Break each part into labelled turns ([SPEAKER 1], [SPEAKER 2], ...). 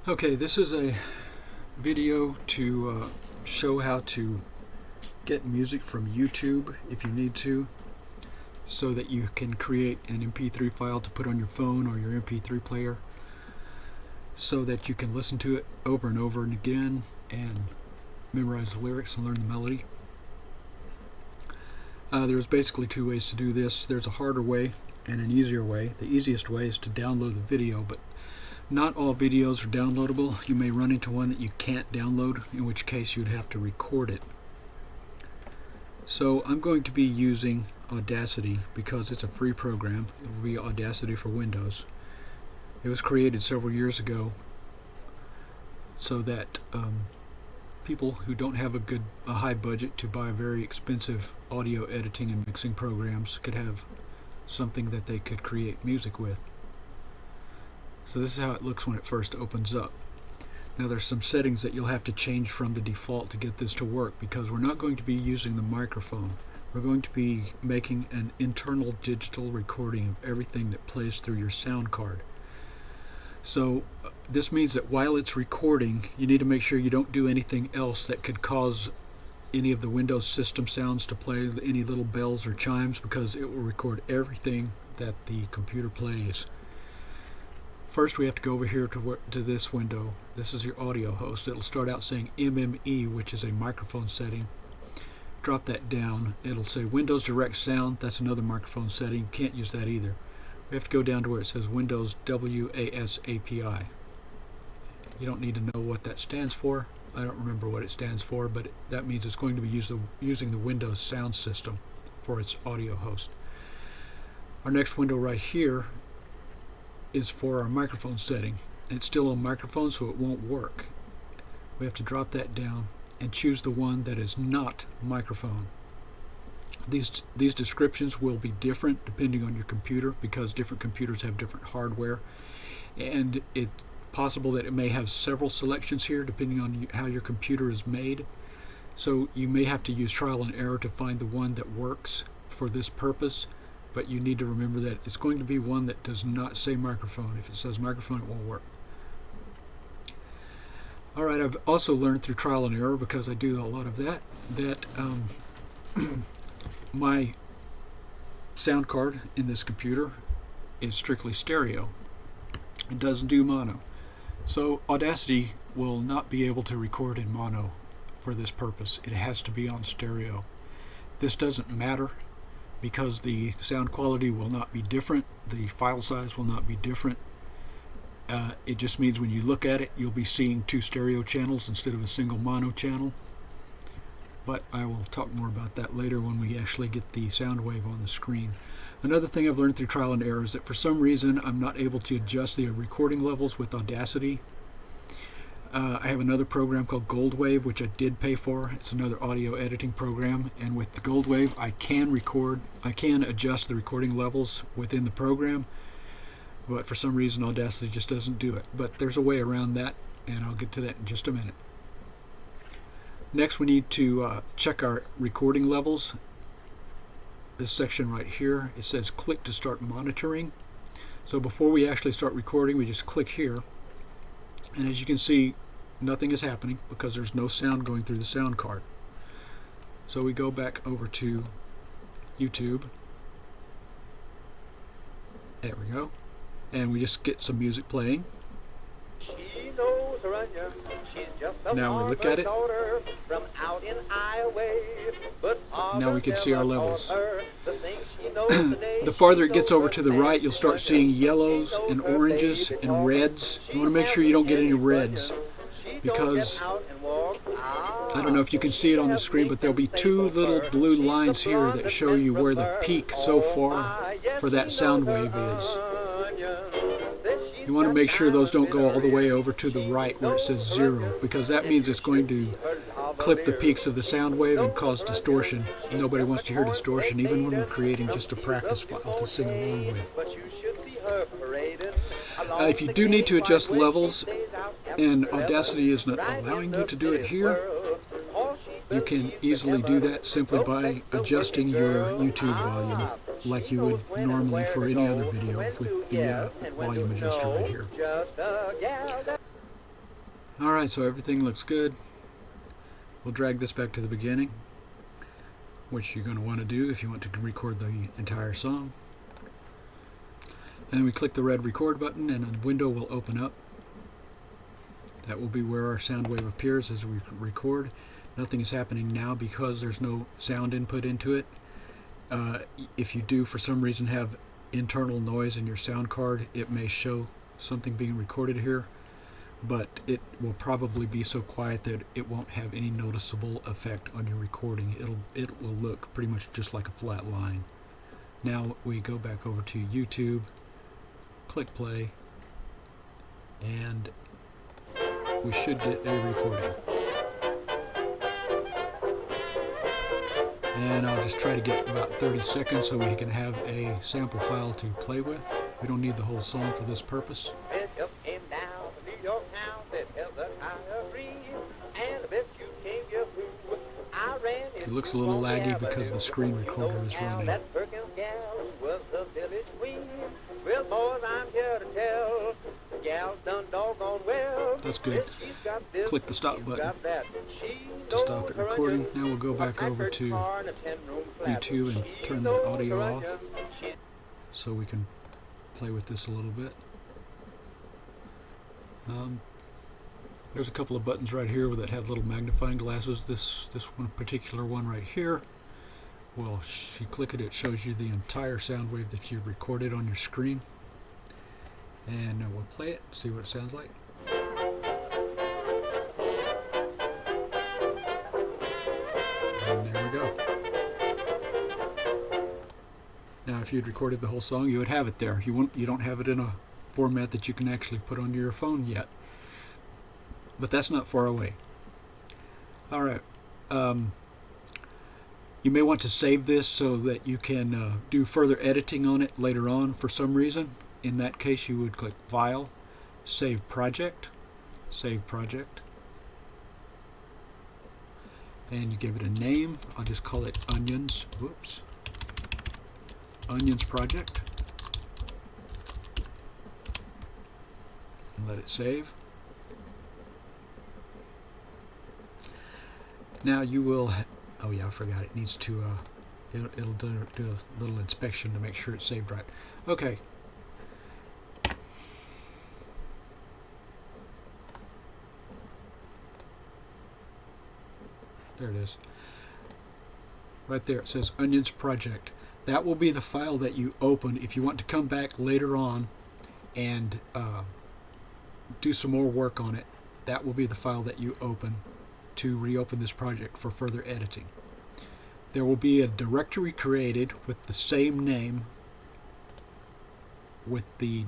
[SPEAKER 1] Okay, this is a video to show how to get music from YouTube if you need to, so that you can create an MP3 file to put on your phone or your MP3 player, so that you can listen to it over and over and again and memorize the lyrics and learn the melody. There's basically two ways to do this. There's a harder way and an easier way. The easiest way is to download the video, but not all videos are downloadable. You may run into one that you can't download, in which case you'd have to record it. So I'm going to be using Audacity because it's a free program. It will be Audacity for Windows. It was created several years ago so that people who don't have a high budget to buy very expensive audio editing and mixing programs could have something that they could create music with. So this is how it looks when it first opens up. Now there's some settings that you'll have to change from the default to get this to work, because we're not going to be using the microphone. We're going to be making an internal digital recording of everything that plays through your sound card. So this means that while it's recording, you need to make sure you don't do anything else that could cause any of the Windows system sounds to play, any little bells or chimes, because it will record everything that the computer plays. First, we have to go over here to this window. This is your audio host. It'll start out saying MME, which is a microphone setting. Drop that down. It'll say Windows Direct Sound. That's another microphone setting. Can't use that either. We have to go down to where it says Windows WAS API. You don't need to know what that stands for. I don't remember what it stands for, but that means it's going to be using the Windows sound system for its audio host. Our next window right here is for our microphone setting. It's still a microphone, so it won't work. We have to drop that down and choose the one that is not microphone. These descriptions will be different depending on your computer, because different computers have different hardware, and it's possible that it may have several selections here depending on how your computer is made. So you may have to use trial and error to find the one that works for this purpose. But you need to remember that it's going to be one that does not say microphone. If it says microphone, it won't work. Alright, I've also learned through trial and error, because I do a lot of that, my sound card in this computer is strictly stereo. It doesn't do mono. So Audacity will not be able to record in mono for this purpose. It has to be on stereo. This doesn't matter, because the sound quality will not be different, the file size will not be different. It just means when you look at it, you'll be seeing two stereo channels instead of a single mono channel. But I will talk more about that later when we actually get the sound wave on the screen. Another thing I've learned through trial and error is that for some reason I'm not able to adjust the recording levels with Audacity. I have another program called Goldwave, which I did pay for. It's another audio editing program, and with the Goldwave I can adjust the recording levels within the program, but for some reason Audacity just doesn't do it. But there's a way around that, and I'll get to that in just a minute. Next, we need to check our recording levels. This section right here, it says click to start monitoring. So before we actually start recording, we just click here, and as you can see, nothing is happening because there's no sound going through the sound card. So we go back over to YouTube. There we go. And we just get some music playing. Now we look at it. Now we can see our levels. The farther it gets over to the right, you'll start seeing yellows and oranges and reds. You want to make sure you don't get any reds, because I don't know if you can see it on the screen, but there'll be two little blue lines here that show you where the peak so far for that sound wave is. You want to make sure those don't go all the way over to the right where it says 0, because that means it's going to clip the peaks of the sound wave and cause distortion. Nobody wants to hear distortion, even when we're creating just a practice file to sing along with. If you do need to adjust levels, and Audacity is not allowing you to do it here, you can easily do that simply by adjusting your YouTube volume like you would normally for any other video with the volume adjuster right here. Alright, so everything looks good. We'll drag this back to the beginning, which you're going to want to do if you want to record the entire song. And then we click the red record button and a window will open up. That will be where our sound wave appears as we record. Nothing is happening now because there's no sound input into it. If you do for some reason have internal noise in your sound card, it may show something being recorded here, but it will probably be so quiet that it won't have any noticeable effect on your recording. It will look pretty much just like a flat line. Now we go back over to YouTube, click play, and we should get a recording. And I'll just try to get about 30 seconds so we can have a sample file to play with. We don't need the whole song for this purpose. It looks a little laggy because the screen recorder is running. That's good. Click the stop button to stop it recording. Now we'll go back over to YouTube and turn the audio off so we can play with this a little bit. There's a couple of buttons right here that have little magnifying glasses. This one particular one right here, well, if you click it, it shows you the entire sound wave that you recorded on your screen. And we'll play it, see what it sounds like. And there we go. Now if you'd recorded the whole song, you would have it there. You don't have it in a format that you can actually put on your phone yet. But that's not far away. Alright. You may want to save this so that you can do further editing on it later on for some reason. In that case, you would click File, Save Project, Save Project, and you give it a name. I'll just call it Onions. Whoops. Onions Project. And let it save. Now you will. Oh yeah, I forgot. It needs to. It'll do a little inspection to make sure it's saved right. Okay. There it is. Right there it says Onions Project. That will be the file that you open if you want to come back later on and do some more work on it. That will be the file that you open to reopen this project for further editing. There will be a directory created with the same name, with the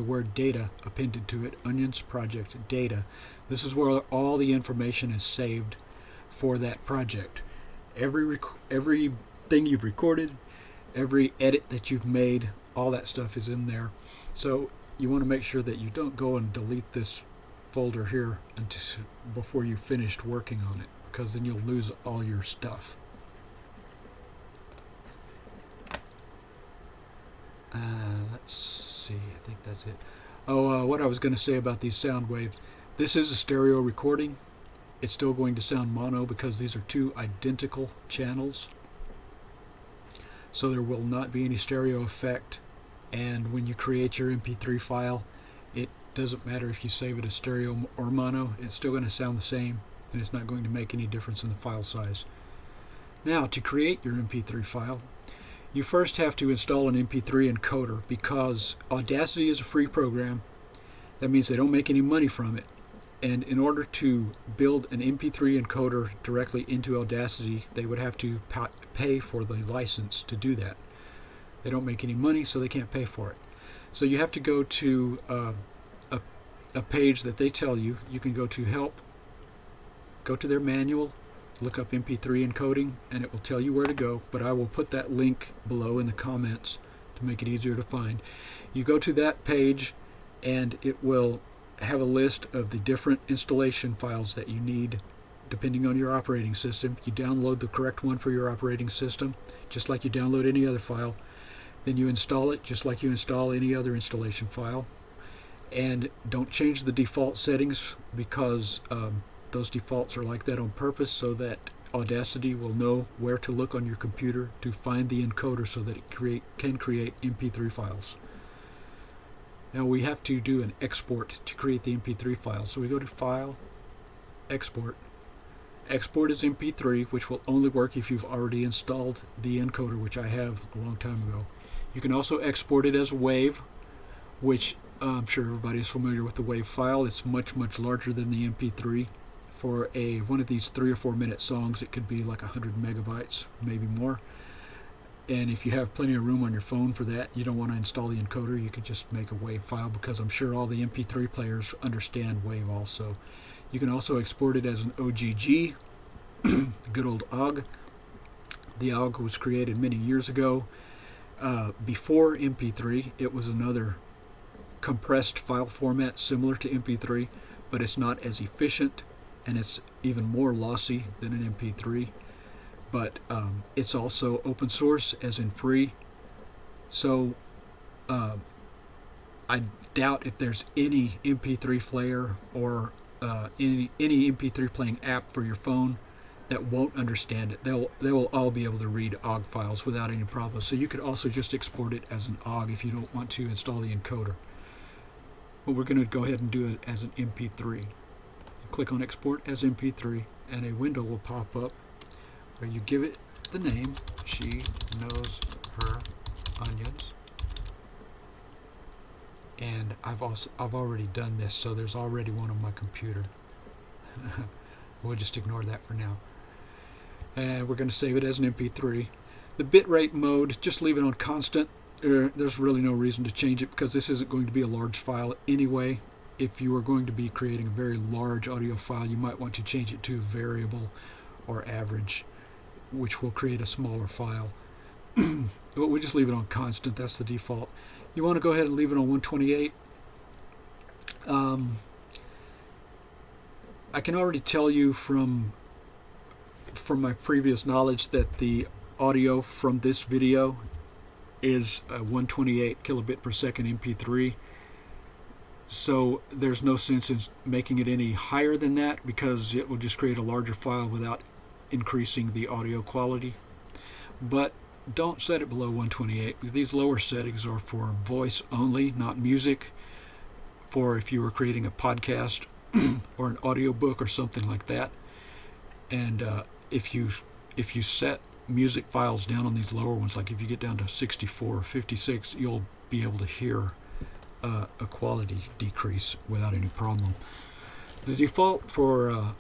[SPEAKER 1] word data appended to it, Onions Project Data. This is where all the information is saved for that project. Everything you've recorded, every edit that you've made, all that stuff is in there. So you want to make sure that you don't go and delete this folder here before you've finished working on it, because then you'll lose all your stuff. Let's see, I think that's it. Oh, what I was going to say about these sound waves. This is a stereo recording. It's still going to sound mono because these are two identical channels. So there will not be any stereo effect. And when you create your MP3 file, it doesn't matter if you save it as stereo or mono. It's still going to sound the same, and it's not going to make any difference in the file size. Now, to create your MP3 file, you first have to install an MP3 encoder, because Audacity is a free program. That means they don't make any money from it. And in order to build an MP3 encoder directly into Audacity, they would have to pay for the license to do that. They don't make any money, so they can't pay for it. So you have to go to a page that they tell you. You can go to Help, go to their manual, look up MP3 encoding, and it will tell you where to go. But I will put that link below in the comments to make it easier to find. You go to that page, and it will have a list of the different installation files that you need depending on your operating system. You download the correct one for your operating system, just like you download any other file. Then you install it just like you install any other installation file. And don't change the default settings, because those defaults are like that on purpose, so that Audacity will know where to look on your computer to find the encoder so that it can create MP3 files. Now we have to do an export to create the MP3 file. So we go to File, Export. Export as MP3, which will only work if you've already installed the encoder, which I have a long time ago. You can also export it as WAV, which I'm sure everybody is familiar with the WAV file. It's much larger than the MP3. For one of these 3 or 4 minute songs, it could be like 100 megabytes, maybe more. And if you have plenty of room on your phone for that, you don't want to install the encoder, you could just make a WAV file, because I'm sure all the MP3 players understand WAV also. You can also export it as an OGG, the good old OGG. The OGG was created many years ago. Before MP3, it was another compressed file format similar to MP3, but it's not as efficient, and it's even more lossy than an MP3. But it's also open source, as in free. So I doubt if there's any MP3 player or any MP3 playing app for your phone that won't understand it. They will all be able to read OGG files without any problem. So you could also just export it as an OGG if you don't want to install the encoder. But we're going to go ahead and do it as an MP3. Click on Export as MP3, and a window will pop up where you give it the name She Knows Her Onions. And I've already done this, so there's already one on my computer. We'll just ignore that for now. And we're going to save it as an MP3. The bitrate mode, just leave it on constant. There's really no reason to change it, because this isn't going to be a large file anyway. If you are going to be creating a very large audio file, you might want to change it to variable or average, which will create a smaller file. But we just leave it on constant. That's the default. You want to go ahead and leave it on 128. I can already tell you from my previous knowledge that the audio from this video is a 128 kilobit per second MP3. So there's no sense in making it any higher than that, because it will just create a larger file without increasing the audio quality. But don't set it below 128, because these lower settings are for voice only, not music. For if you were creating a podcast or an audiobook or something like that. And if you set music files down on these lower ones, like if you get down to 64 or 56, you'll be able to hear a quality decrease without any problem. The default for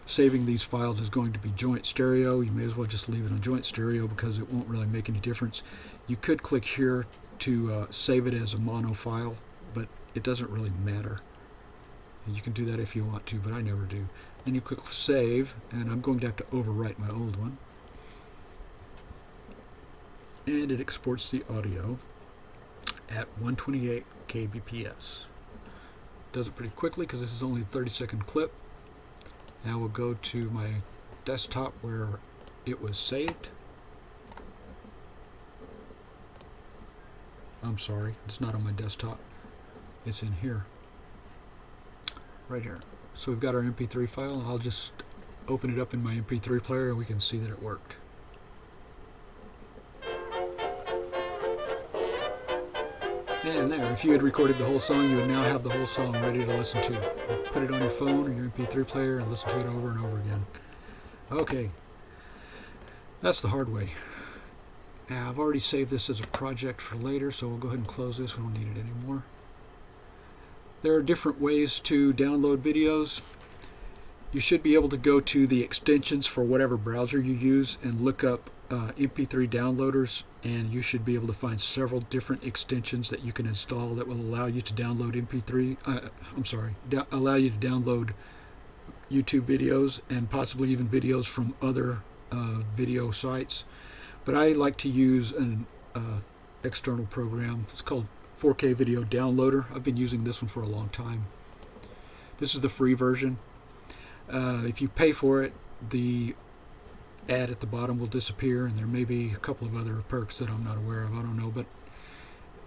[SPEAKER 1] saving these files is going to be joint stereo. You may as well just leave it on joint stereo, because it won't really make any difference. You could click here to save it as a mono file, but it doesn't really matter. You can do that if you want to, but I never do. Then you click save, and I'm going to have to overwrite my old one. And it exports the audio at 128 kbps. Does it pretty quickly, because this is only a 30-second clip. Now we'll go to my desktop where it was saved. I'm sorry, it's not on my desktop. It's in here. Right here. So we've got our MP3 file. I'll just open it up in my MP3 player and we can see that it worked. And there, if you had recorded the whole song, you would now have the whole song ready to listen to. Put it on your phone or your MP3 player and listen to it over and over again. Okay, that's the hard way. Now, I've already saved this as a project for later, so we'll go ahead and close this. We don't need it anymore. There are different ways to download videos. You should be able to go to the extensions for whatever browser you use and look up MP3 downloaders, and you should be able to find several different extensions that you can install that will allow you to download allow you to download YouTube videos and possibly even videos from other video sites. But I like to use an external program. It's called 4K Video Downloader. I've been using this one for a long time. This is the free version. If you pay for it, the ad at the bottom will disappear, and there may be a couple of other perks that I'm not aware of. I don't know, but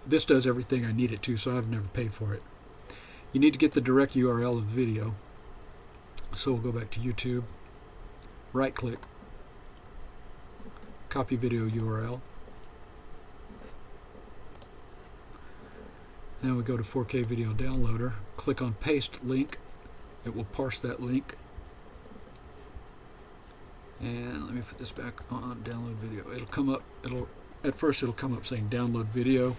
[SPEAKER 1] this does everything I need it to, so I've never paid for it. You need to get the direct URL of the video. So we'll go back to YouTube, right click, copy video URL. Then we go to 4K video downloader, click on paste link. It will parse that link. And let me put this back on download video. It'll come up, at first it'll come up saying download video.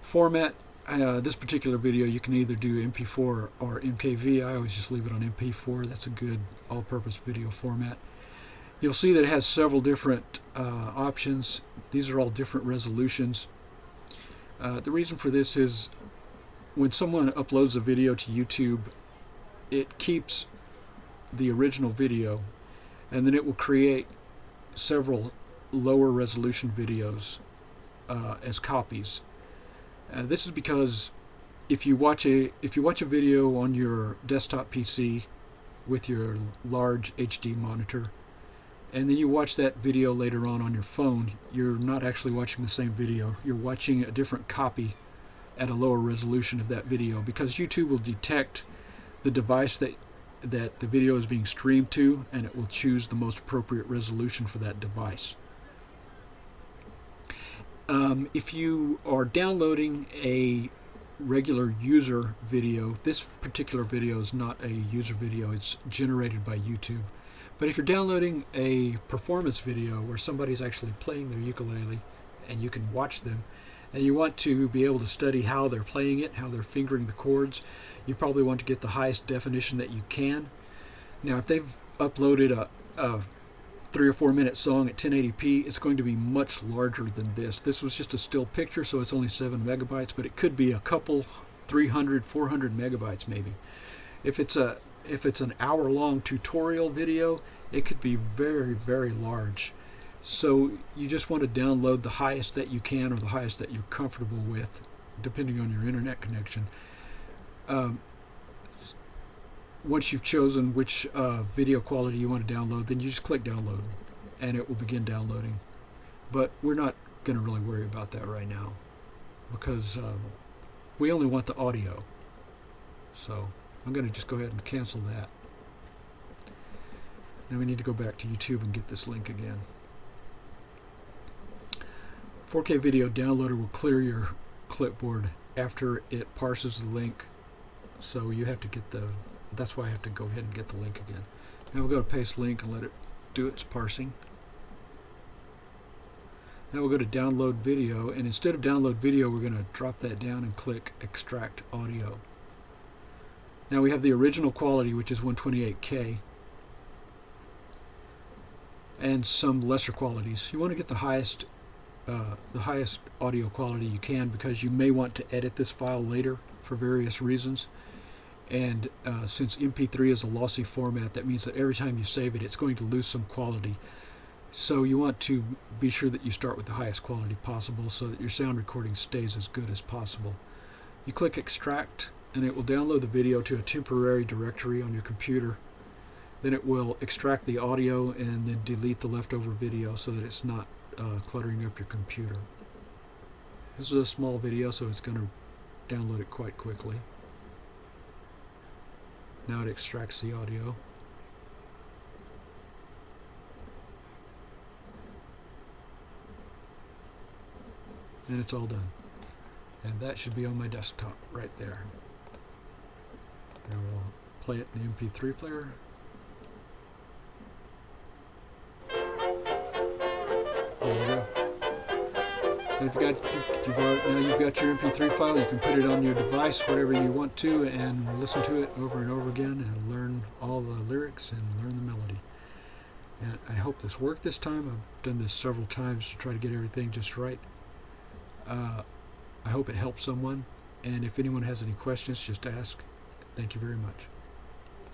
[SPEAKER 1] Format, this particular video you can either do MP4 or MKV. I always just leave it on MP4. That's a good all-purpose video format. You'll see that it has several different options. These are all different resolutions. The reason for this is when someone uploads a video to YouTube, it keeps the original video, and then it will create several lower resolution videos as copies. This is because if you watch a video on your desktop PC with your large HD monitor, and then you watch that video later on your phone, you're not actually watching the same video. You're watching a different copy at a lower resolution of that video, because YouTube will detect the device that the video is being streamed to, and it will choose the most appropriate resolution for that device. If you are downloading a regular user video, this particular video is not a user video, it's generated by YouTube. But if you're downloading a performance video where somebody's actually playing their ukulele and you can watch them, and you want to be able to study how they're playing it, how they're fingering the chords, you probably want to get the highest definition that you can. Now, if they've uploaded a 3 or 4 minute song at 1080p, it's going to be much larger than this. This was just a still picture, so it's only 7 megabytes, but it could be a couple 300, 400 megabytes maybe. If it's an hour-long tutorial video, it could be very, very large. So you just want to download the highest that you can, or the highest that you're comfortable with, depending on your internet connection. Once you've chosen which video quality you want to download, then you just click download, and it will begin downloading. But we're not going to really worry about that right now, because we only want the audio. So I'm going to just go ahead and cancel that. Now we need to go back to YouTube and get this link again. 4K video downloader will clear your clipboard after it parses the link. So you have to get that's why I have to go ahead and get the link again. Now we'll go to paste link and let it do its parsing. Now we'll go to download video, and instead of download video, we're going to drop that down and click extract audio. Now we have the original quality, which is 128K, and some lesser qualities. You want to get the highest audio quality you can, because you may want to edit this file later for various reasons. And since MP3 is a lossy format, that means that every time you save it, it's going to lose some quality. So you want to be sure that you start with the highest quality possible, so that your sound recording stays as good as possible. You click extract, and it will download the video to a temporary directory on your computer. Then it will extract the audio and then delete the leftover video, so that it's not cluttering up your computer. This is a small video, so it's going to download it quite quickly. Now it extracts the audio. And it's all done. And that should be on my desktop right there. And we'll play it in the MP3 player. There we go. And now you've got your MP3 file. You can put it on your device, whatever you want to, and listen to it over and over again, and learn all the lyrics and learn the melody. And I hope this worked this time. I've done this several times to try to get everything just right. I hope it helped someone, and if anyone has any questions, just ask. Thank you very much.